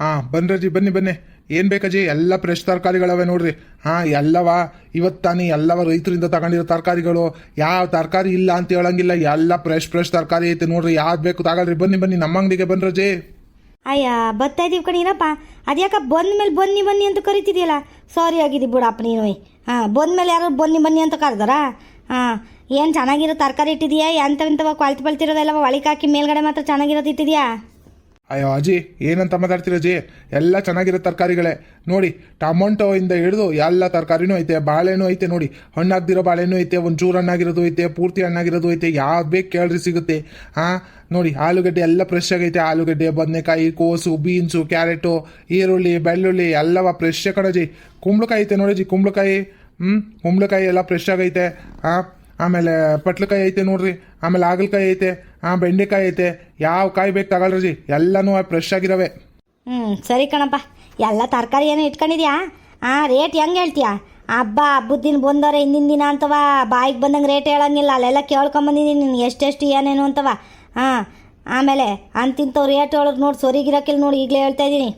ಹಾಂ ಬನ್ರಜ್ಜಿ ಬನ್ನಿ ಬನ್ನಿ. ಏನು ಬೇಕಜ್ಜಿ? ಎಲ್ಲ ಫ್ರೆಶ್ ತರಕಾರಿಗಳವೆ ನೋಡ್ರಿ. ಹಾಂ ಎಲ್ಲವ ಇವತ್ತು ತಾನೇ ಎಲ್ಲವ ರೈತರಿಂದ ತಗೊಂಡಿರೋ ತರಕಾರಿಗಳು. ಯಾವ ತರಕಾರಿ ಇಲ್ಲ ಅಂತ ಹೇಳಂಗಿಲ್ಲ, ಎಲ್ಲ ಫ್ರೆಶ್ ತರಕಾರಿ ಐತೆ ನೋಡ್ರಿ. ಯಾವ್ದು ಬೇಕು ತಗೊಳ್ರಿ. ಬನ್ನಿ ಬನ್ನಿ ನಮ್ಮ ಅಂಗಡಿಗೆ ಬನ್ರಜ್ಜಿ. ಅಯ್ಯ ಬರ್ತಾ ಇದೀವಿ ಕಣೀರಪ್ಪ. ಅದ್ಯಾಕ ಬಂದ್ಮೇಲೆ ಬನ್ನಿ ಅಂತ ಕರಿತಿದ್ಯಲ್ಲ, ಸಾರಿ ಆಗಿದ್ದೀವಿ ಬಿಡಪ್ಪ ನೀನು. ಹಾಂ ಬಂದ್ಮೇಲೆ ಯಾರು ಬನ್ನಿ ಅಂತ ಕರೆದಾರಾ? ಹಾಂ ಏನು ಚೆನ್ನಾಗಿರೋ ತರಕಾರಿ ಇಟ್ಟಿದ್ಯಾ? ಎಂಥವ ಕ್ವಾಲಿಟಿ ಬಳ್ತಿರೋದೆಲ್ಲವ ಒಳಗೆ ಹಾಕಿ ಮೇಲ್ಗಡೆ ಮಾತ್ರ ಚೆನ್ನಾಗಿರೋದು ಇಟ್ಟಿದ್ಯಾ? ಅಯ್ಯೋ ಅಜ್ಜಿ ಏನಂತ ಮಾತಾಡ್ತೀರಜ್ಜಿ? ಎಲ್ಲ ಚೆನ್ನಾಗಿರೋ ತರಕಾರಿಗಳೇ ನೋಡಿ. ಟೊಮೊಟೊ ಇಂದ ಹಿಡಿದು ಎಲ್ಲ ತರಕಾರಿನೂ ಐತೆ. ಬಾಳೆನೂ ಐತೆ ನೋಡಿ, ಹಣ್ಣಾಗ್ದಿರೋ ಬಾಳೆನೂ ಐತೆ, ಒಂಚೂರು ಹಣ್ಣಾಗಿರೋದು ಐತೆ, ಪೂರ್ತಿ ಹಣ್ಣಾಗಿರೋದು ಐತೆ. ಯಾವ್ದು ಬೇಕು ಕೇಳ್ರಿ ಸಿಗುತ್ತೆ. ಹಾಂ ನೋಡಿ ಆಲೂಗಡ್ಡೆ ಎಲ್ಲ ಫ್ರೆಶ್ ಆಗೈತೆ. ಆಲೂಗಡ್ಡೆ, ಬದನೆಕಾಯಿ, ಕೋಸು, ಬೀನ್ಸು, ಕ್ಯಾರೆಟು, ಈರುಳ್ಳಿ, ಬೆಳ್ಳುಳ್ಳಿ ಎಲ್ಲವ ಫ್ರೆಶ್ ಕಣಜಿ. ಕುಂಬಳಕಾಯಿ ಐತೆ ನೋಡಿಜಿ, ಕುಂಬಳಕಾಯಿ. ಕುಂಬಳಕಾಯಿ ಎಲ್ಲ ಫ್ರೆಶ್ ಆಗೈತೆ. ಹಾಂ ಆಮೇಲೆ ಪಟ್ಲಕಾಯಿ ಐತೆ ನೋಡ್ರಿ. ಆಮೇಲೆ ಹಾಗಲಕಾಯಿ ಐತೆ. ಬೆಂಡೆಕಾಯಿ ಐತೆ. ಯಾವ ಕಾಯಿ ಬೇಕು ತಗೊಳ್ರಿ, ಎಲ್ಲನೂ ಫ್ರೆಶ್ ಆಗಿರವೆ. ಸರಿ ಕಣಪ್ಪ. ಎಲ್ಲ ತರಕಾರಿ ಏನೋ ಇಟ್ಕೊಂಡಿದ್ಯಾ? ರೇಟ್ ಹೆಂಗೆ ಹೇಳ್ತೀಯಾ? ಹಬ್ಬದ ದಿನ ಬಂದವ್ರೆ ಹಿಂದಿನ ದಿನ ಅಂತವ ಬಾಯಿಗೆ ಬಂದಂಗೆ ರೇಟ್ ಹೇಳಂಗಿಲ್ಲ. ಅಲ್ಲೆಲ್ಲ ಕೇಳ್ಕೊಂಬಂದಿದ್ದೀನಿ ನೀನು ಎಷ್ಟೆಷ್ಟು ಏನೇನು ಅಂತವ. ಆಮೇಲೆ ಅಂತಿಂತವ್ರು ರೇಟ್ ಹೇಳೋದು ನೋಡಿ ಸೊರಿಗಿರಕ್ಕಿಲ್ಲ ನೋಡಿ, ಈಗಲೇ ಹೇಳ್ತಾ ಇದ್ದೀನಿ.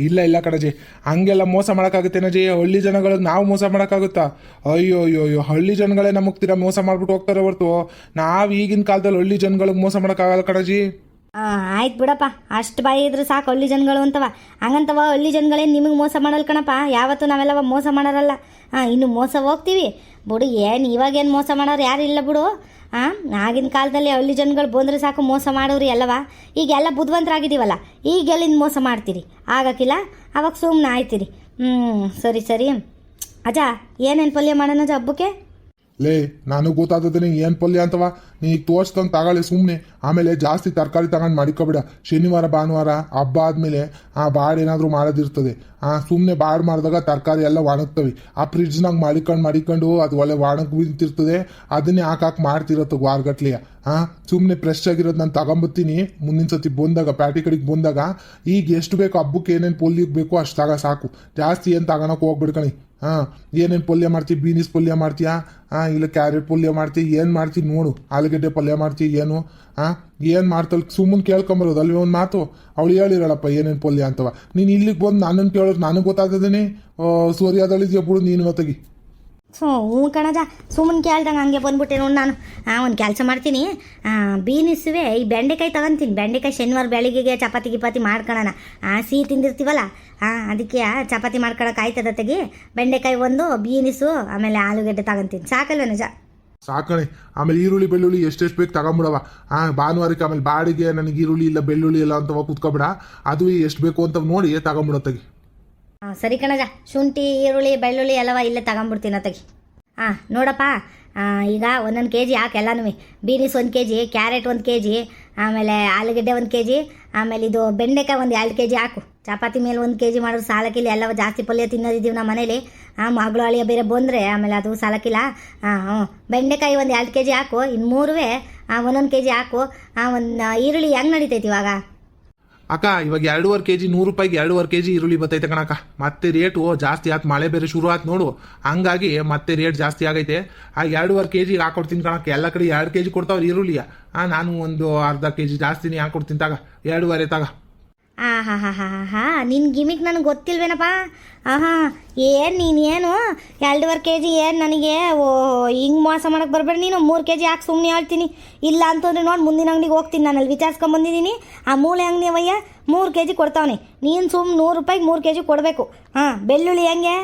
ಇಲ್ಲ ಕಣಜಿ, ಹಂಗೆಲ್ಲ ಮೋಸ ಮಾಡೋಕ್ಕಾಗುತ್ತೇನಜಿ? ಹಳ್ಳಿ ಜನಗಳಿಗೆ ನಾವು ಮೋಸ ಮಾಡೋಕ್ಕಾಗುತ್ತಾ? ಅಯ್ಯೋ ಹಳ್ಳಿ ಜನಗಳೇ ನಮಗೆ ತೀರಾ ಮೋಸ ಮಾಡ್ಬಿಟ್ಟು ಹೋಗ್ತಾರೆ ಹೊರತು ನಾವು ಈಗಿನ ಕಾಲದಲ್ಲಿ ಹಳ್ಳಿ ಜನಗಳಿಗೆ ಮೋಸ ಮಾಡೋಕ್ಕಾಗಲ್ಲ ಕಣಜಿ. ಆಯ್ತು ಬಿಡಪ್ಪ, ಅಷ್ಟು ಬಾಯಿ ಇದ್ರೆ ಸಾಕು ಹಳ್ಳಿ ಜನಗಳು ಅಂತವ. ಹಂಗಂತವ ಹಳ್ಳಿ ಜನಗಳೇನು ನಿಮಗೆ ಮೋಸ ಮಾಡಲ್ಲ ಕಣಪ್ಪ. ಯಾವತ್ತೂ ನಾವೆಲ್ಲವ ಮೋಸ ಮಾಡೋರಲ್ಲ. ಇನ್ನು ಮೋಸ ಹೋಗ್ತೀವಿ ಬಿಡು. ಏನು ಇವಾಗೇನು ಮೋಸ ಮಾಡೋರು ಯಾರು ಇಲ್ಲ ಬಿಡು. ಆಗಿನ ಕಾಲದಲ್ಲಿ ಹಳ್ಳಿ ಜನಗಳು ಬಂದರೆ ಸಾಕು ಮೋಸ ಮಾಡೋರು ಎಲ್ಲವ. ಈಗೆಲ್ಲ ಬುದ್ಧಿವಂತರಾಗಿದ್ದೀವಲ್ಲ, ಈಗ ಎಲ್ಲಿಂದ ಮೋಸ ಮಾಡ್ತೀರಿ? ಆಗಕ್ಕಿಲ್ಲ. ಅವಾಗ ಸುಮ್ಮನೆ ಆಯ್ತೀರಿ. ಸರಿ ಅಜ್ಜ ಏನೇನು ಪಲ್ಯ ಮಾಡೋಣ ಅಜ್ಜ ಹಬ್ಬಕ್ಕೆ? ಲೇ ನನಗೆ ಗೊತ್ತಾದದೇನೆ ಏನು ಪಲ್ಯ ಅಂತವ. ನೀ ಈಗ ತೋರಿಸ್ದಂಗೆ ತಗೊಳ್ಳಿ ಸುಮ್ಮನೆ. ಆಮೇಲೆ ಜಾಸ್ತಿ ತರಕಾರಿ ತಗೊಂಡು ಮಾಡಿಕೊಬೇಡ. ಶನಿವಾರ ಭಾನುವಾರ ಹಬ್ಬ ಆದಮೇಲೆ ಬಾಡೇನಾದರೂ ಮಾಡೋದಿರ್ತದೆ. ಸುಮ್ಮನೆ ಬಾಡ್ ಮಾಡಿದಾಗ ತರಕಾರಿ ಎಲ್ಲ ಒಣಗ್ತವೆ. ಫ್ರಿಡ್ಜ್ನಾಗ ಮಾಡಿಕೊಂಡು ಅದು ಒಳ್ಳೆ ಒಣಗಿ ನಿಂತಿರ್ತದೆ. ಅದನ್ನೇ ಹಾಕಿ ಮಾಡ್ತಿರತ್ತೆ ವಾರಗಟ್ಲೆಯ. ಸುಮ್ಮನೆ ಫ್ರೆಶ್ ಆಗಿರೋದು ನಾನು ತಗೊಂಬತ್ತೀನಿ. ಮುಂದಿನ ಸತಿ ಬಂದಾಗ ಪ್ಯಾಟಿ ಕಡೆಗೆ ಬಂದಾಗ ಈಗ ಎಷ್ಟು ಬೇಕು ಹಬ್ಬಕ್ಕೆ ಏನೇನು ಪಲ್ಯಕ್ಕೆ ಬೇಕು ಅಷ್ಟು ತಗೋ ಸಾಕು. ಜಾಸ್ತಿ ಏನು ತಗೊಳಕ್ಕೆ ಹೋಗ್ಬಿಡ್ಕಣಿ. ಏನೇನು ಪಲ್ಯ ಮಾಡ್ತೀವಿ? ಬೀನಿಸ್ ಪಲ್ಯ ಮಾಡ್ತೀಯಾ? ಇಲ್ಲ ಕ್ಯಾರೆಟ್ ಪಲ್ಯ ಮಾಡ್ತೀವಿ? ಏನು ಮಾಡ್ತೀವಿ ನೋಡು. ಆಲೂಗಡ್ಡೆ ಪಲ್ಯ ಮಾಡ್ತೀವಿ ಏನು? ಏನು ಮಾಡ್ತಲ್ ಸುಮ್ಮನೆ ಕೇಳ್ಕೊಂಬರೋದು ಅಲ್ವೇ ಒಂದು ಮಾತು. ಅವಳು ಹೇಳಿರಳಪ್ಪ ಏನೇನು ಪಲ್ಯ ಅಂತವ. ನೀನು ಇಲ್ಲಿಗೆ ಬಂದು ನನ್ನನ್ನು ಕೇಳೋದು ನನಗೆ ಗೊತ್ತಾಗ್ತದೇನೆ. ಸೂರ್ಯದಳಿದ್ಯಾ ಬಿಡು ನೀನು ಹೊತ್ತಿಗೆ. ಹ್ಞೂ ಕಣಜ, ಸುಮ್ಮನೆ ಕೇಳ್ದಂಗೆ ಹಂಗೆ ಬಂದ್ಬಿಟ್ಟೆ ನೋಡಿ. ನಾನು ಒಂದು ಕೆಲಸ ಮಾಡ್ತೀನಿ. ಬೀನಿಸುವೆ ಈ ಬೆಂಡೆಕಾಯಿ ತಗೊಂತೀನಿ. ಬೆಂಡೆಕಾಯಿ ಶನಿವಾರ ಬೆಳಿಗ್ಗೆಗೆ ಚಪಾತಿ ಗಿಪಾತಿ ಮಾಡ್ಕೊಳ್ಳೋಣ. ಸಿಹಿ ತಿಂದಿರ್ತೀವಲ್ಲ, ಅದಕ್ಕೆ ಚಪಾತಿ ಮಾಡ್ಕೊಳಕ್ಕೆ ಆಯ್ತದ ತೆಗಿ. ಬೆಂಡೆಕಾಯಿ ಒಂದು, ಬೀನಿಸು, ಆಮೇಲೆ ಆಲೂಗಡ್ಡೆ ತಗೊಂತೀನಿ. ಸಾಕಲ್ವ ನಿಜ? ಸಾಕಣೆ. ಆಮೇಲೆ ಈರುಳ್ಳಿ ಬೆಳ್ಳುಳ್ಳಿ ಎಷ್ಟೆಷ್ಟು ಬೇಕು ತಗೊಂಬಿಡವ. ಭಾನುವಾರಕ್ಕೆ ಆಮೇಲೆ ಬಾಡಿಗೆ ನನಗೆ ಈರುಳ್ಳಿ ಇಲ್ಲ ಬೆಳ್ಳುಳ್ಳಿ ಇಲ್ಲ ಅಂತವ ಕೂತ್ಕೊಬಿಡ. ಅದು ಎಷ್ಟು ಬೇಕು ಅಂತ ನೋಡಿ ತಗೊಂಬಿಡೋತ್ತಾಗಿ. ಸರಿ ಕಣಜ, ಶುಂಠಿ ಈರುಳ್ಳಿ ಬೆಳ್ಳುಳ್ಳಿ ಎಲ್ಲವ ಇಲ್ಲೇ ತಗೊಂಬಿಡ್ತೀನಿ ಅತ್ತಾಗಿ. ನೋಡಪ್ಪ, ಈಗ ಒಂದೊಂದು ಕೆ ಜಿ ಹಾಕಿ ಎಲ್ಲನೂ. ಬೀನಿಸ್ 1 kg, ಕ್ಯಾರೆಟ್ 1 kg, ಆಮೇಲೆ ಆಲೂಗಡ್ಡೆ 1 kg, ಆಮೇಲೆ ಇದು ಬೆಂಡೆಕಾಯಿ ಒಂದು 2 kg ಹಾಕು. ಚಪಾತಿ ಮೇಲೆ 1 kg ಮಾಡೋದು ಸಾಲಕ್ಕಿಲ್ಲ. ಎಲ್ಲವ ಜಾಸ್ತಿ ಪಲ್ಯ ತಿನ್ನೋದಿದ್ದೀವಿ ನಮ್ಮ ಮನೇಲಿ. ಮಗಳು ಅಳಿಯ ಬೇರೆ ಬಂದರೆ ಆಮೇಲೆ ಅದು ಸಾಲಕ್ಕಿಲ್ಲ. ಬೆಂಡೆಕಾಯಿ ಒಂದು 2 kg ಹಾಕು. ಇನ್ನು 3 1 kg ಹಾಕು. ಒಂದು ಈರುಳ್ಳಿ ಹೆಂಗೆ ನಡೀತೈತಿ ಇವಾಗ? ಅಕ್ಕ ಇವಾಗ 2.5 kg 100 ರೂಪಾಯಿಗೆ 2.5 kg ಈರುಳ್ಳಿ ಬರ್ತೈತೆ ಕಣಕ್ಕ. ಮತ್ತೆ ರೇಟು ಜಾಸ್ತಿ ಆಯ್ತು, ಮಳೆ ಬೇರೆ ಶುರು ಆಯ್ತು ನೋಡು. ಹಂಗಾಗಿ ಮತ್ತೆ ರೇಟ್ ಜಾಸ್ತಿ ಆಗೈತೆ. 2.5 kg ಹಾಕೊಡ್ತೀನಿ ಕಣಕ್ಕ. ಎಲ್ಲ ಕಡೆ 2 kg ಕೊಡ್ತಾವ್ರು ಈರುಳ್ಳಿಯ. ನಾನು ಒಂದು ಅರ್ಧ kg ಜಾಸ್ತಿನೇ ಹಾಕೊಡ್ತೀನಿ ತಗ. 2.5 ತಗ. ನಿನ್ನ ಗಿಮಿಕ್ ನನಗೆ ಗೊತ್ತಿಲ್ವೇನಪ್ಪ. ಏನು ನೀನೇನು 2.5 kg ಏನು ನನಗೆ ಹಿಂಗೆ ಮೋಸ ಮಾಡೋಕ್ಕೆ ಬರಬೇಡ ನೀನು. 3 kg ಹಾಕಿ ಸುಮ್ಮನೆ ಹೇಳ್ತೀನಿ. ಇಲ್ಲ ಅಂತಂದ್ರೆ ನೋಡಿ ಮುಂದಿನ ಅಂಗಡಿಗೆ ಹೋಗ್ತೀನಿ. ನಾನು ಅಲ್ಲಿ ವಿಚಾರಿಸ್ಕೊಂಬಂದಿದ್ದೀನಿ. ಮೂಳೆ ಅಂಗಡಿ ಅವಯ್ಯ 3 kg ಕೊಡ್ತಾವನೆ. ನೀನು ಸುಮ್ಮನೆ 100 ರೂಪಾಯಿಗೆ 3 kg ಕೊಡಬೇಕು. ಬೆಳ್ಳುಳ್ಳಿ ಹೆಂಗೆ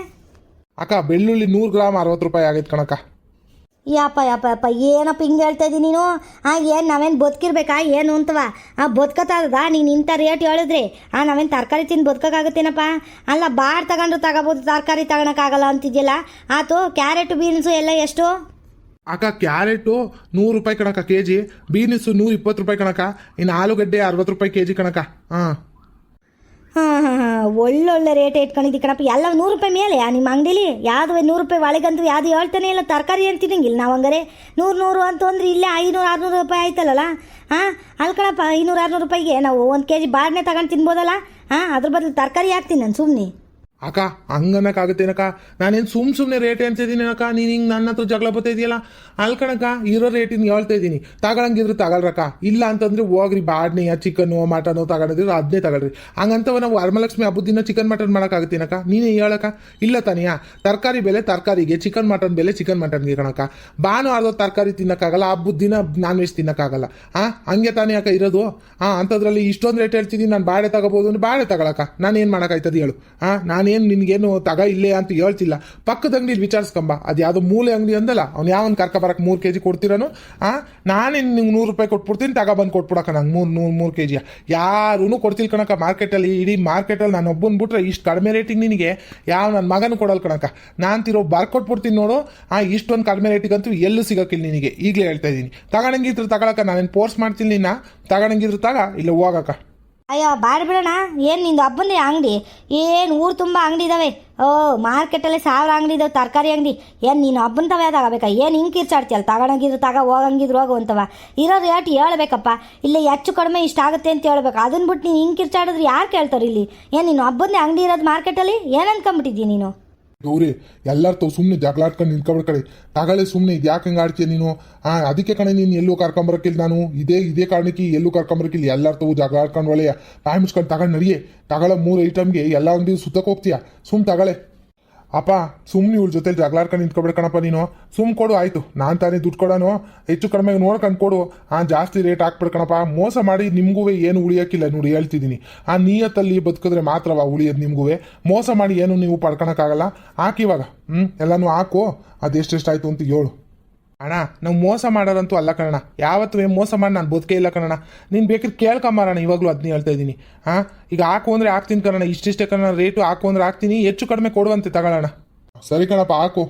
ಅಕ್ಕ? ಬೆಳ್ಳುಳ್ಳಿ 100 ಗ್ರಾಮ್ 60 ರೂಪಾಯಿ ಆಗೈತೆ ಕಣಕ್ಕ. ಯಪ್ಪ ಏನಪ್ಪ ಹಿಂಗೆ ಹೇಳ್ತಾ ಇದ್ದೀನಿ ನೀನು? ಏನು ನಾವೇನು ಬದುಕಿರ್ಬೇಕಾ ಏನು ಅಂತವ? ಬದುಕತ್ತದ ನೀನು ಇಂಥ ರೇಟ್ ಹೇಳಿದ್ರಿ. ನಾವೇನು ತರಕಾರಿ ತಿಂದು ಬದುಕೋಕ್ಕಾಗುತ್ತೇನಪ್ಪ? ಅಲ್ಲ ಬಾಡ್ ತಗೋಬೋದು, ತರಕಾರಿ ತಗೊಳಕ್ಕಾಗಲ್ಲ ಅಂತಿದ್ಯಲ್ಲ. ಆತು ಕ್ಯಾರೆಟು ಬೀನ್ಸು ಎಲ್ಲ ಎಷ್ಟು? ಅಕ್ಕ ಕ್ಯಾರೆಟು 100 ರೂಪಾಯಿ ಕಣಕ್ಕ kg, ಬೀನಿಸು 120 ರೂಪಾಯಿ ಕಣಕ್ಕ. ಇನ್ನು ಆಲೂಗಡ್ಡೆ 60 ರೂಪಾಯಿ kg ಕಣಕ್ಕ. ಒಳ್ಳೊಳ್ಳೆ ರೇಟ್ ಇಟ್ಕೊಂಡಿದ್ದಿ ಕಣಪ್ಪ. ಎಲ್ಲ 100 ರೂಪಾಯಿ ಮೇಲೆ ನಿಮ್ಮ ಅಂಗಡಿಲಿ ಯಾವುದು 100 ರೂಪಾಯಿ ಒಳಗಂತೂ ಯಾವುದು ಹೇಳ್ತಾನೆ ಇಲ್ಲ. ತರಕಾರಿ ಏನು ತಿನ್ನಂಗಿಲ್ಲ ನಾವು. ಹಂಗಾರೆ 100 ಅಂತಂದ್ರೆ ಇಲ್ಲೇ 500-600 ರೂಪಾಯಿ ಆಯ್ತಲ್ಲ. ಅಲ್ಲಿ ಕಣಪ್ಪ 500-600 ರೂಪಾಯಿಗೆ ನಾವು 1 kg ಬಾಡ್ನೆ ತಗೊಂಡು ತಿನ್ಬೋದಲ್ಲ. ಅದ್ರ ಬದಲು ತರಕಾರಿ ಹಾಕ್ತೀನಿ ನಾನು ಸುಮ್ಮನೆ. ಅಕ್ಕ ಹಂಗನ್ನಕ್ಕಾಗತ್ತೇನಕ್ಕ, ನಾನೇನು ಸುಮ್ಮನೆ ರೇಟ್ ಅಂತಿದ್ದೀನಿ ಅಕ್ಕ. ನೀನು ಹಿಂಗೆ ನನ್ನ ಹತ್ರ ಜಗಳ ಬರ್ತಾ ಇದೆಯಲ್ಲ, ಅಲ್ಲಿ ಕಣಕ್ಕ ಇರೋ ರೇಟಿನ ಹೇಳ್ತಾ ಇದ್ದೀನಿ. ತಗೊಳಂಗಿದ್ರು ತಗೊಳ್ರಕ್ಕ, ಇಲ್ಲ ಅಂತಂದ್ರೆ ಹೋಗ್ರಿ ಬಾಡ್ನೆಯ ಚಿಕನ್ನು ಮಟನು ತಗೊಂಡಿದ್ರು ಅದನ್ನೇ ತಗೊಳ್ರಿ. ಹಂಗಂತವ ನಾವು ವರಮಲಕ್ಷ್ಮಿ ಹಬ್ಬದ ದಿನ ಚಿಕನ್ ಮಟನ್ ಮಾಡೋಕ್ಕಾಗತ್ತೇನಕ್ಕ? ನೀನೇ ಹೇಳಕ್ಕ. ಇಲ್ಲ ತಾನೆಯಾ? ತರಕಾರಿ ಬೆಲೆ ತರಕಾರಿಗೆ, ಚಿಕನ್ ಮಟನ್ ಬೆಲೆ ಚಿಕನ್ ಮಟನ್ಗೆ ಕಣಕ್ಕ. ಭಾನುವಾರದ ತರಕಾರಿ ತಿನ್ನೋಕ್ಕಾಗಲ್ಲ, ಹಬ್ಬದ ದಿನ ನಾನ್ ವೆಜ್ ತಿನ್ನೋಕ್ಕಾಗಲ್ಲ. ಹಂಗೆ ತಾನೇ ಅಕ್ಕ ಇರೋದು. ಅಂಥದ್ರಲ್ಲಿ ಇಷ್ಟೊಂದು ರೇಟ್ ಹೇಳ್ತಿದ್ದೀನಿ, ನಾನು ಬಾಳೆ ತಗೋಬೋದು ಅಂದ್ರೆ ಬಾಳೆ ತಗೊಳಕ್ಕ. ನಾನೇನು ಮಾಡೋಕ್ಕಾಯ್ತದೆ ಹೇಳು? ನಾನೇನು ನಿನ್ಗೇನು ತಗ ಇಲ್ಲೇ ಅಂತ ಹೇಳ್ತಿಲ್ಲ. ಪಕ್ಕದ ಅಂಗಡಿಲಿ ವಿಚಾರಿಸ್ಕೊಂಬ, ಅದು ಯಾವುದೋ ಮೂಲೆ ಅಂಗಡಿ ಅಂದಲ್ಲ, ಅವ್ನು ಯಾವನ್ ಕರ್ಕೊಬರಕ್ಕೆ 3 kg ಕೊಡ್ತಿರೋನು. ನಾನೇನು ನಿಂಗೆ 100 ರೂಪಾಯಿ ಕೊಟ್ಬಿಡ್ತೀನಿ, ತಗೊಬಂದು ಕೊಟ್ಬಿಡಕ್ಕ ನಂಗೆ 3 kg. ಯಾರೂ ಕೊಡ್ತಿಲ್ ಕಣಕ್ಕ ಮಾರ್ಕೆಟಲ್ಲಿ. ಇಡೀ ಮಾರ್ಕೆಟಲ್ಲಿ ನಾನು ಒಬ್ಬನ ಬಿಟ್ರೆ ಇಷ್ಟು ಕಡಿಮೆ ರೇಟಿಗೆ ನಿನಗೆ ಯಾವ ನನ್ನ ಮಗನೂ ಕೊಡಲ್ಲ ಕಣಕ್ಕ. ನಾನು ತಿರೋ ಬರ್ಕೊಟ್ಬಿಡ್ತೀನಿ ನೋಡು. ಇಷ್ಟೊಂದು ಕಡಿಮೆ ರೇಟಿಗಂತೂ ಎಲ್ಲೂ ಸಿಗೋಕ್ಕಿಲ್ಲ ನಿನಗೆ, ಈಗಲೇ ಹೇಳ್ತಾ ಇದ್ದೀನಿ. ತಗೊಳಂಗಿದ್ರು ತಗೊಳಕ್ಕ, ನಾನೇನು ಫೋರ್ಸ್ ಮಾಡ್ತೀನಿ ನಿನ್ನ. ತಗೊಳಂಗಿದ್ರು ತಗ, ಇಲ್ಲ ಹೋಗಕ್ಕ. ಅಯ್ಯೋ ಬಾಡ್ ಬಿಡೋಣ. ಏನು ನಿಂದು ಹಬ್ಬಂದೇ ಅಂಗಡಿ? ಏನು ಊರು ತುಂಬ ಅಂಗಡಿ ಇದ್ದಾವೆ. ಮಾರ್ಕೆಟಲ್ಲಿ 1000 ಅಂಗಡಿ ಇದಾವೆ ತರಕಾರಿ ಅಂಗಡಿ. ಏನು ನೀನು ಹಬ್ಬನ ತವೇ ತಗೋಬೇಕಾ? ಏನು ಹಿಂಗೆ ಕಿರ್ಚಾಡ್ತೀಯಲ್ಲ? ತಗೊಳಂಗಿದ್ರು ತಗ, ಹೋಗಂಗಿದ್ರು ಹೋಗು ಅಂತವ. ಇರೋ ರೇಟ್ ಹೇಳ್ಬೇಕಪ್ಪ. ಇಲ್ಲ ಹೆಚ್ಚು ಕಡಿಮೆ ಇಷ್ಟ ಆಗುತ್ತೆ ಅಂತ ಹೇಳ್ಬೇಕು. ಅದನ್ನ ಬಿಟ್ಟು ನೀನು ಹಿಂಗೆ ಕಿರ್ಚಾಡಿದ್ರೆ ಯಾರು ಕೇಳ್ತಾರೆ ಇಲ್ಲಿ? ಏನು ನೀನು ಹಬ್ಬಂದೇ ಅಂಗಡಿ ಇರೋದು ಮಾರ್ಕೆಟಲ್ಲಿ? ಏನು ಅನ್ಕೊಂಬಿಟ್ಟಿದ್ದೀಯ ನೀನು? ಗೌರಿ, ಎಲ್ಲರೂ ಸುಮ್ಮನೆ ಜಗಳಾಡ್ಕೊಂಡು ನಿಂತ್ಕೊಬಿಡ್ ಕಡೆ. ತಗೊಳ್ಳಿ ಸುಮ್ಮನೆ, ಇದು ಯಾಕೆ ಹಂಗೆ ಆಡ್ತೀಯ ನೀನು? ಅದಕ್ಕೆ ಕಣೆ ನೀನು ಎಲ್ಲೂ ಕರ್ಕೊಂಬರಕ್ಕಿಲ್ಲ. ನಾನು ಇದೇ ಕಾರಣಕ್ಕೆ ಎಲ್ಲೂ ಕರ್ಕೊಂಬರಕ್ಕಿಲ್ಲ. ಎಲ್ಲರೂ ಜಗಳ ಆಡ್ಕೊಂಡು ಒಳ್ಳೆಯ ಬಾಯಿ ಮುಚ್ಕೊಂಡು ತಗೊಂಡು ನಡಿಯೇ. ತಗೊಳ್ಳೋ 3 ಐಟಮ್ಗೆ ಎಲ್ಲ ಅಂಗಡಿ ಸುತ್ತಕ್ಕೆ ಹೋಗ್ತೀಯಾ? ತಗೊಳ್ಳೆ ಅಪ್ಪ. ಸುಮ್ಮನೆ ಇವ್ರ ಜೊತೆ ಜಗಳಾಡ್ಕೊಂಡು ನಿಂತ್ಕೊಬೇಕಣಪ್ಪ ನೀನು. ಕೊಡು ಆಯಿತು. ನಾನು ತಾನೇ ದುಡ್ಡು ಕೊಡೋನು, ಹೆಚ್ಚು ಕಡಿಮೆ ನೋಡ್ಕೊಂಡು ಕೊಡು. ಜಾಸ್ತಿ ರೇಟ್ ಹಾಕ್ಬಿಡ್ಕಣಪ್ಪ. ಮೋಸ ಮಾಡಿ ನಿಮಗೂ ಏನು ಉಳಿಯೋಕ್ಕಿಲ್ಲ ನೋಡಿ, ಹೇಳ್ತಿದ್ದೀನಿ. ನೀಯತ್ತಲ್ಲಿ ಬದುಕಿದ್ರೆ ಮಾತ್ರವ ಉಳಿಯೋದು ನಿಮಗೂ. ಮೋಸ ಮಾಡಿ ಏನು ನೀವು ಪಡ್ಕೊಳಕ್ಕಾಗಲ್ಲ. ಹಾಕಿವಾಗ ಎಲ್ಲನೂ ಹಾಕು. ಅದೆಷ್ಟೆಷ್ಟಾಯ್ತು ಅಂತ ಹೇಳು. ಅಣ್ಣ, ನಾವು ಮೋಸ ಮಾಡೋರಂತೂ ಅಲ್ಲ ಕಣಣ್ಣ. ಯಾವತ್ತೂ ಮೋಸ ಮಾಡಿ ನಾನು ಬದುಕೇ ಇಲ್ಲ ಕಣಣ್ಣ. ನೀನು ಬೇಕಾದ್ರೆ ಕೇಳ್ಕೊಂಬಾರಣ, ಇವಾಗಲೂ ಅದನ್ನೇ ಹೇಳ್ತಾ ಇದ್ದೀನಿ. ಈಗ ಹಾಕು ಅಂದರೆ ಹಾಕ್ತೀನಿ ಕಣಣ್ಣ. ಇಷ್ಟಿಷ್ಟೇ ಕಣ ರೇಟು. ಹಾಕು ಅಂದರೆ ಹಾಕ್ತೀನಿ, ಹೆಚ್ಚು ಕಡಿಮೆ ಕೊಡುವಂತೆ ತಗೊಳ್ಳೋಣ. ಸರಿ ಕಣಪ್ಪ, ಹಾಕು.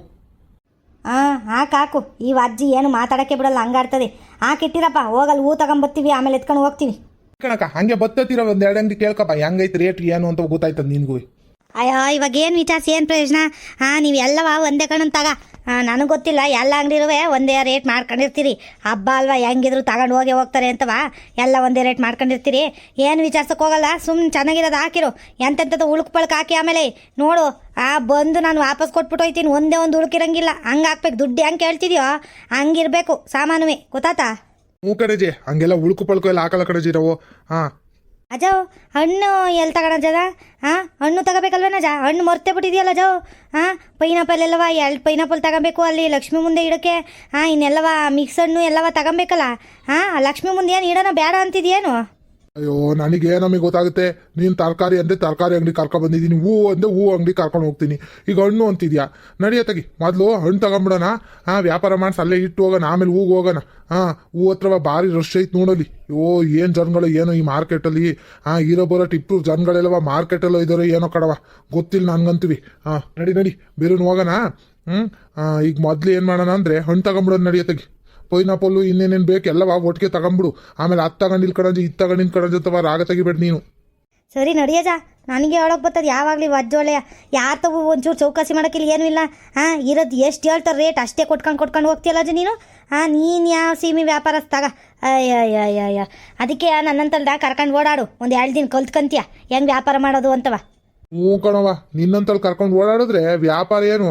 ಹಾಕು. ಈ ಅಜ್ಜಿ ಏನು ಮಾತಾಡೋಕ್ಕೆ ಬಿಡಲ್ಲ, ಹಂಗಾಡ್ತದೆ. ಹಾಕಿಟ್ಟಿರಪ್ಪ, ಹೋಗಲ್ಲಿ ಹೂ ತಗೊಂಬರ್ತೀವಿ, ಆಮೇಲೆ ಎತ್ಕೊಂಡು ಹೋಗ್ತೀವಿ ಕಣಕ್ಕ. ಹಂಗೆ ಬತ್ತತ್ತಿರೋ ಒಂದು 2 ಅಂಗಡಿ ಕೇಳ್ಕಪ್ಪ, ಹೆಂಗೈತೆ ರೇಟ್ ಏನು ಅಂತ ಗೊತ್ತಾಯ್ತದ ನಿನ್ಗೂ. ಅಯ್ಯೋ ಇವಾಗ ಏನು ವಿಚಾರಿಸಿ ಏನು ಪ್ರಯೋಜನ? ನೀವು ಎಲ್ಲವ ಒಂದೇ ಕಣ್ಣು ತಗ. ನನಗೆ ಗೊತ್ತಿಲ್ಲ, ಎಲ್ಲ ಅಂಗಡಿರುವೆ ಒಂದೇ ರೇಟ್ ಮಾಡ್ಕೊಂಡಿರ್ತೀರಿ. ಹಬ್ಬ ಅಲ್ವಾ, ಹೆಂಗಿದ್ರು ತಗೊಂಡು ಹೋಗ್ತಾರೆ ಅಂತವ. ಎಲ್ಲ ಒಂದೇ ರೇಟ್ ಮಾಡ್ಕೊಂಡಿರ್ತೀರಿ. ಏನು ವಿಚಾರಿಸಕ್ಕೆ ಹೋಗಲ್ಲ. ಸುಮ್ಮನೆ ಚೆನ್ನಾಗಿರೋದು ಹಾಕಿರು. ಎಂತೆಂಥದ್ದು ಉಳುಕು ಪಳಕ್ ಹಾಕಿ ಆಮೇಲೆ ನೋಡು. ಬಂದು ನಾನು ವಾಪಸ್ ಕೊಟ್ಬಿಟ್ಟು ಹೋಯ್ತೀನಿ. ಒಂದೇ ಒಂದು ಉಳುಕಿರಂಗಿಲ್ಲ. ಹಂಗೆ ಹಾಕ್ಬೇಕು. ದುಡ್ಡು ಹೆಂಗೆ ಕೇಳ್ತಿದ್ಯೋ ಹಂಗಿರ್ಬೇಕು ಸಾಮಾನುವೆ, ಗೊತ್ತಾತಾ? ಕಡೆಜಿ ಹಂಗೆಲ್ಲ ಉಳುಕು ಪಳ್ಕು ಎಲ್ಲ ಹಾಕಲ್ಲ ಕಡೆಜಿರವು. ಅಜೋ ಹಣ್ಣು ಎಲ್ಲಿ ತಗೋಣ ಜಗ? ಹಣ್ಣು ತಗೋಬೇಕಲ್ವೇನ ಜಾ? ಹಣ್ಣು ಮರ್ತೇ ಬಿಟ್ಟಿದೆಯಲ್ಲ ಜೋ. ಪೈನಾಪಲ್ ಎಲ್ಲವ 2 ಪೈನಾಪಲ್ ತಗೋಬೇಕು ಅಲ್ಲಿ ಲಕ್ಷ್ಮಿ ಮುಂದೆ ಇಡೋಕ್ಕೆ. ಇನ್ನೆಲ್ಲವ ಮಿಕ್ಸ್ ಹಣ್ಣು ಎಲ್ಲವ ತಗೊಬೇಕಲ್ಲ. ಲಕ್ಷ್ಮಿ ಮುಂದೆ ಏನು ಇಡೋಣ ಬೇಡ ಅಂತಿದ್ಯೇನು? ಅಯ್ಯೋ, ನನಗೆ ನಮಗೆ ಗೊತ್ತಾಗುತ್ತೆ. ನೀನು ತರಕಾರಿ ಅಂದರೆ ತರಕಾರಿ ಅಂಗಡಿ ಕರ್ಕೊಂಡು ಬಂದಿದ್ದೀನಿ, ಹೂವು ಅಂದರೆ ಹೂವು ಅಂಗಡಿ ಕರ್ಕೊಂಡು ಹೋಗ್ತೀನಿ. ಈಗ ಹಣ್ಣು ಅಂತಿದ್ಯಾ? ನಡಿಯತ್ತಾಗಿ ಮೊದಲು ಹಣ್ಣು ತಗೊಂಬಿಡೋಣ. ವ್ಯಾಪಾರ ಮಾಡಿಸಿ ಅಲ್ಲೇ ಇಟ್ಟು ಹೋಗೋಣ, ಆಮೇಲೆ ಹೂವು ಹೋಗೋಣ. ಹೂವು ಹತ್ರವ ಭಾರಿ ರಶ್ ಐತೆ ನೋಡಲಿ. ಏನು ಜನಗಳು ಏನೋ ಈ ಮಾರ್ಕೆಟಲ್ಲಿ. ಇರೋ ಬರೋ ಟಿಪ್ಪು ಜನಗಳೆಲ್ಲವ ಮಾರ್ಕೆಟಲ್ಲೋ ಇದ್ದಾರೋ ಏನೋ ಕಡವ ಗೊತ್ತಿಲ್ಲ ನನ್ಗಂತೀವಿ. ನಡಿ ಬೇರೆ ಹೋಗೋಣ. ಈಗ ಮೊದಲು ಏನು ಮಾಡೋಣ ಅಂದರೆ ಹಣ್ಣು ತಗೊಂಬಿಡೋದು. ನಡಿಯತ್ತಾಗಿ ಪೈನಾಪಲ್ಲು ಇನ್ನೇನೇನು ಬೇಕು ಎಲ್ಲವ ಒಟ್ಟಿಗೆ ತಗೊಂಬಿಡು. ಆಮೇಲೆ ಅದು ತಗೊಂಡು ಇಲ್ಲಿ ಕಡಂಜಿ ಇದು ತಗೊಂಡು ನಿನ್ ಕಡಂಜಿ ಅಂತವ ರಾಗ ತೆಗಿಬೇಡ ನೀನು. ಸರಿ ನಡಿಯಜ. ನನಗೆ ಹೇಳೋಕೆ ಬರ್ತದೆ ಯಾವಾಗಲೂ ಒಳ್ಳೆಯ. ಯಾರು ತಗೋ ಒಂಚೂರು ಚೌಕಾಸಿ ಮಾಡೋಕ್ಕಿಲ್ಲ, ಏನೂ ಇಲ್ಲ. ಇರೋದು ಎಷ್ಟು ಹೇಳ್ತಾರೆ ರೇಟ್ ಅಷ್ಟೇ ಕೊಟ್ಕೊಂಡು ಹೋಗ್ತೀಯಲ್ಲ ಅಜ್ಜಿ ನೀನು. ನೀನು ಯಾವ ಸೀಮೆ ವ್ಯಾಪಾರಸ್ತಾಗ? ಅಯ್ಯ ಅದಕ್ಕೆ ನನ್ನಂತಲ್ದ ಕರ್ಕೊಂಡು ಓಡಾಡು. ಒಂದು 2 ದಿನ ಕಲ್ತ್ಕಂತೀಯ ಹೆಂಗೆ ವ್ಯಾಪಾರ ಮಾಡೋದು ಅಂತವ. ಕಣವ, ನಿನ್ನಂತಲ್ಲಿ ಕರ್ಕೊಂಡು ಓಡಾಡಿದ್ರೆ ವ್ಯಾಪಾರ ಏನು?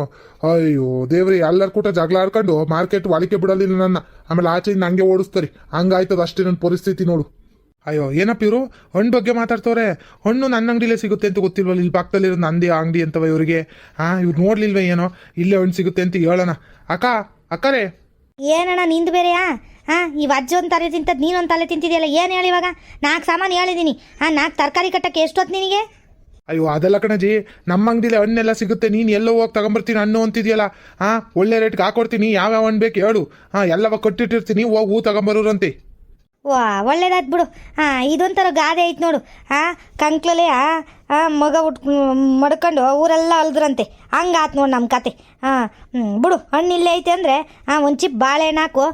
ಅಯ್ಯೋ ದೇವ್ರಿ, ಎಲ್ಲರ ಕೂಟ ಜಗಳ ಆಡ್ಕೊಂಡು ಮಾರ್ಕೆಟ್ ಒಳಕ್ಕೆ ಬಿಡಲಿಲ್ಲ ನನ್ನ. ಆಮೇಲೆ ಆಚೆಯಿಂದ ಹಂಗೆ ಓಡಿಸ್ತಾರೆ. ಹಂಗಾಯ್ತದ ಅಷ್ಟೇ ನನ್ನ ಪರಿಸ್ಥಿತಿ ನೋಡು. ಅಯ್ಯೋ ಏನಪ್ಪ ಇವರು ಹಣ್ಣು ಬಗ್ಗೆ ಮಾತಾಡ್ತವ್ರೆ. ಹಣ್ಣು ನನ್ನ ಅಂಗಡಿಲೇ ಸಿಗುತ್ತೆ ಅಂತ ಗೊತ್ತಿಲ್ವಲ್ಲ? ಇಲ್ಲಿ ಪಕ್ಕದಲ್ಲಿರೋ ನಂದೇ ಅಂಗಡಿ ಅಂತವ ಇವರಿಗೆ. ಇವ್ರು ನೋಡ್ಲಿಲ್ವೇ ಏನೋ ಇಲ್ಲೇ ಹಣ್ಣು ಸಿಗುತ್ತೆ ಅಂತ ಹೇಳೋಣ. ಅಕ್ಕರೇ ಏನಣ್ಣ ನಿಂದು ಬೇರೆಯಾ? ಈ ಅಜ್ಜ ಒಂದು ತಲೆ ತಿಂತದ್ದು, ನೀನೊಂದು ತಲೆ ತಿಂತಿದೆಯಲ್ಲ. ಏನು ಹೇಳಿ ಇವಾಗ? 4 ಸಾಮಾನು ಹೇಳಿದ್ದೀನಿ. 4 ತರಕಾರಿ ಕಟ್ಟಕ್ಕೆ ಎಷ್ಟೊತ್ತು ನಿನಗೆ? ಅಯ್ಯೋ ಅದೆಲ್ಲ ಕಣಜಿ, ನಮ್ಮ ಅಂಗಡಿಲಿ ಹಣ್ಣೆಲ್ಲ ಸಿಗುತ್ತೆ. ನೀನು ಎಲ್ಲೋ ಹೋಗಿ ತಗೊಂಬರ್ತೀನಿ ಹಣ್ಣು ಅಂತಿದ್ಯಲ್ಲ. ಒಳ್ಳೆ ರೇಟ್ಗೆ ಹಾಕೊಡ್ತೀನಿ. ಯಾವ್ಯಾವ ಹಣ್ಣು ಬೇಕು ಹೇಳು. ಎಲ್ಲವ ಕಟ್ಟಿಟ್ಟಿರ್ತೀನಿ, ಹೋಗಿ ಹೂ ತಗೊಂಬರೋರಂತೆ. ವಾ ಒಳ್ಳೇದಾಯ್ತು ಬಿಡು. ಇದೊಂಥರ ಗಾದೆ ಐತೆ ನೋಡು. ಕಂಕ್ಲಲ್ಲೇ ಮಗ ಮಡ್ಕೊಂಡು ಊರೆಲ್ಲ ಅಲ್ದ್ರಂತೆ. ಹಂಗಾತ್ ನೋಡಿ ನಮ್ಮ ಕತೆ. ಬಿಡು, ಹಣ್ಣು ಇಲ್ಲೇ ಐತೆ ಅಂದರೆ ಒಂದು ಚಿಪ್ ಬಾಳೆಹಣ್ಣು ಹಾಕು.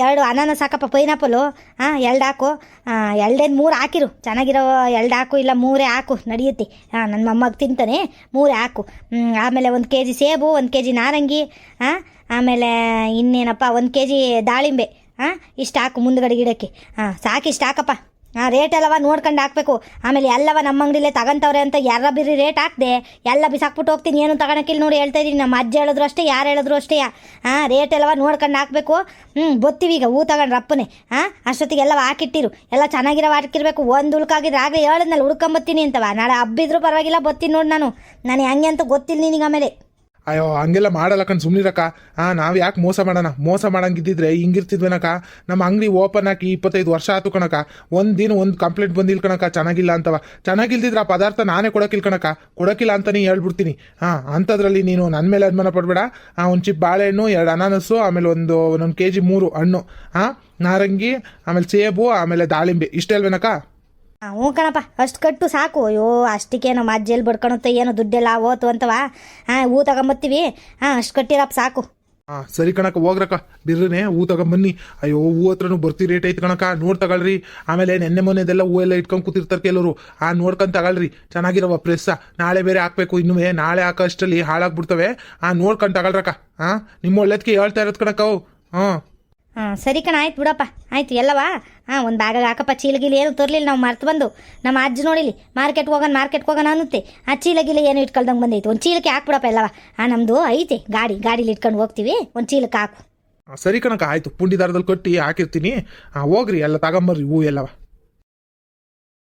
2 ಅನಾನಸ್ ಸಾಕಪ್ಪ. ಪೈನಾಪಲು 2 ಹಾಕು. 2 ಹಾಕಿರು. ಚೆನ್ನಾಗಿರೋ 2 ಹಾಕು, ಇಲ್ಲ 3 ಹಾಕು ನಡೆಯುತ್ತೆ. ನನ್ನ ಮೊಮ್ಮಗ ತಿಂತಾನೆ. 3 ಹಾಕು. ಆಮೇಲೆ 1 kg ಸೇಬು, 1 kg ನಾರಂಗಿ, ಆಮೇಲೆ ಇನ್ನೇನಪ್ಪ 1 kg ದಾಳಿಂಬೆ. ಇಷ್ಟು ಹಾಕು ಮುಂದ್ಗಡೆ ಗಿಡಕ್ಕೆ. ಸಾಕಿಷ್ಟು ಹಾಕಪ್ಪ. ರೇಟ್ ಎಲ್ಲವ ನೋಡ್ಕೊಂಡು ಹಾಕ್ಬೇಕು. ಆಮೇಲೆ ಎಲ್ಲವ ನಮ್ಮ ಅಂಗಡಿಲೇ ತಗೊಂತವ್ರೆ ಅಂತ ಯಾರ ಬಿರಿ ರೇಟ್ ಹಾಕ್ದೆ ಎಲ್ಲ ಬಿಸಾಕ್ಬಿಟ್ಟು ಹೋಗ್ತೀನಿ. ಏನು ತಗೊಳಕ್ಕಿಲ್ಲ ನೋಡಿ, ಹೇಳ್ತಾ ಇದ್ದೀನಿ. ನಮ್ಮ ಅಜ್ಜ ಹೇಳಿದ್ರು ಅಷ್ಟೇ, ಯಾರು ಹೇಳಿದ್ರು ಅಷ್ಟೇ. ರೇಟ್ ಎಲ್ಲವ ನೋಡ್ಕೊಂಡು ಹಾಕ್ಬೇಕು. ಬತ್ತೀವಿ ಈಗ ಹೂ ತಗೊಂಡ್ರೆ ಅಪ್ಪನೇ. ಅಷ್ಟೊತ್ತಿಗೆ ಎಲ್ಲವ ಹಾಕಿಟ್ಟಿರು, ಎಲ್ಲ ಚೆನ್ನಾಗಿರೋ ಹಾಕಿರ್ಬೇಕು. ಒಂದು ಉಳ್ಕಾಗಿದ್ರೆ ಆಗಲೇ ಹೇಳಿದ್ನಲ್ಲ ಹುಡ್ಕೊಂಬತ್ತೀನಿ ಅಂತವ. ನಾಳೆ ಹಬ್ಬಿದ್ರು ಪರವಾಗಿಲ್ಲ ಬತ್ತೀನಿ ನೋಡಿ. ನಾನು ಹೆಂಗೆ ಅಂತ ಗೊತ್ತಿಲ್ಲ ನಿನಗೆ. ಆಮೇಲೆ ಅಯ್ಯೋ ಹಂಗೆಲ್ಲ ಮಾಡಲ್ಲ ಕಣ್, ಸುಮ್ಮನಿರಕ್ಕ. ನಾವು ಯಾಕೆ ಮೋಸ ಮಾಡೋಣ? ಮೋಸ ಮಾಡಂಗಿದ್ದಿದ್ರೆ ಹಿಂಗಿರ್ತಿದ್ವನಕ. ನಮ್ಮ ಅಂಗಡಿ ಓಪನ್ ಹಾಕಿ 25 ವರ್ಷ ಆಯ್ತು ಕಣಕ. ಒಂದಿನ ಒಂದು ಕಂಪ್ಲೇಂಟ್ ಬಂದಿಲ್ಲ ಕಣಕ, ಚೆನ್ನಾಗಿಲ್ಲ ಅಂತವ. ಚೆನ್ನಾಗಿಲ್ದಿದ್ರೆ ಆ ಪದಾರ್ಥ ನಾನೇ ಕೊಡೋಕಿಲ್ಲ ಕಣಕ, ಕೊಡೋಕಿಲ್ಲ ಅಂತಲೇ ಹೇಳ್ಬಿಡ್ತೀನಿ. ಅಂಥದ್ರಲ್ಲಿ ನೀನು ನನ್ನ ಮೇಲೆ ಅನುಮಾನ ಪಡಬೇಡ. ಒಂದು ಚಿಪ್ ಬಾಳೆಹಣ್ಣು, 2 ಅನಾನಸ್ಸು, ಆಮೇಲೆ ಒಂದೊಂದು kg 3 ಹಣ್ಣು, ನಾರಂಗಿ, ಆಮೇಲೆ ಸೇಬು, ಆಮೇಲೆ ದಾಳಿಂಬೆ, ಇಷ್ಟೇ ಅಲ್ವೇನಕ? ಹ್ಞೂ ಕಣಪ್ಪ, ಅಷ್ಟು ಕಟ್ಟು ಸಾಕು. ಅಯ್ಯೋ ಅಷ್ಟಕ್ಕೆ ನಮ್ಮ ಅಜ್ಜೆಲ್ಲಿ ಬಡ್ಕೊಳುತ್ತೆ, ಏನೋ ದುಡ್ಡೆಲ್ಲ ಹೋತು ಅಂತವ. ಹೂ ತಗೊಂಬತ್ತೀವಿ. ಅಷ್ಟು ಕಟ್ಟಿರಪ್ಪ ಸಾಕು. ಸರಿ ಕಣಕ, ಹೋಗ್ರಕ್ಕ ಬಿರ್ರನೆ ಹೂ ತಗೊಂಬನ್ನಿ. ಅಯ್ಯೋ ಹೂ ಹತ್ರನೂ ಬರ್ತಿ ರೇಟ್ ಐತೆ ಕಣಕ, ನೋಡಿ ತಗೊಳ್ರಿ. ಆಮೇಲೆ ನೆನ್ನೆ ಮೊನ್ನೆದೆಲ್ಲ ಹೂ ಎಲ್ಲ ಇಟ್ಕೊಂಡು ಕೂತಿರ್ತಾರೆ ಕೆಲವರು. ನೋಡ್ಕೊಂಡು ತಗೊಳ್ರಿ, ಚೆನ್ನಾಗಿರವ ಪ್ರೆಸ್ಸ. ನಾಳೆ ಬೇರೆ ಹಾಕ್ಬೇಕು, ಇನ್ನೂ ನಾಳೆ ಹಾಕೋ ಅಷ್ಟರಲ್ಲಿ ಹಾಳಾಗ್ಬಿಡ್ತವೆ. ನೋಡ್ಕೊಂಡು ತಗೊಳ್ರಕ್ಕ. ನಿಮ್ಮ ಒಳ್ಳೇದಕ್ಕೆ ಹೇಳ್ತಾ ಇರೋದು ಕಣಕ್ಕ ಅವು. ಸರಿ ಕಣ, ಆಯ್ತು ಬಿಡಪ್ಪ, ಆಯ್ತು ಎಲ್ಲವಾ. ಒಂದು ಬ್ಯಾಗಾಗ ಹಾಕಪ್ಪ. ಚೀಲಗಿಲಿ ಏನು ತರಲಿಲ್ಲ ನಾವು, ಮರ್ತು ಬಂದು. ನಮ್ಮ ಅಜ್ಜ ನೋಡಿಲಿ ಮಾರ್ಕೆಟ್ಗೆ ಹೋಗೋಣ ಅನ್ನುತ್ತೆ. ಆ ಚೀಲಗಿಲಿ ಏನು ಇಟ್ಕೊಳ್ದಂಗೆ ಬಂದೈತೆ. ಒಂದು ಚೀಲಕ್ಕೆ ಹಾಕ್ಬಿಡಪ್ಪ ಎಲ್ಲವ. ನಮ್ಮದು ಐತೆ ಗಾಡೀಲಿ ಇಟ್ಕೊಂಡು ಹೋಗ್ತೀವಿ. ಒಂದು ಚೀಲಕ್ಕೆ ಹಾಕು. ಸರಿ ಕಣಕ, ಆಯ್ತು. ಪುಂಡಿ ದಾರದಲ್ಲಿ ಕಟ್ಟಿ ಹಾಕಿರ್ತೀನಿ. ಹೋಗ್ರಿ ಎಲ್ಲ ತಗೊಂಬರ್ರಿ ಹೂ ಎಲ್ಲವ.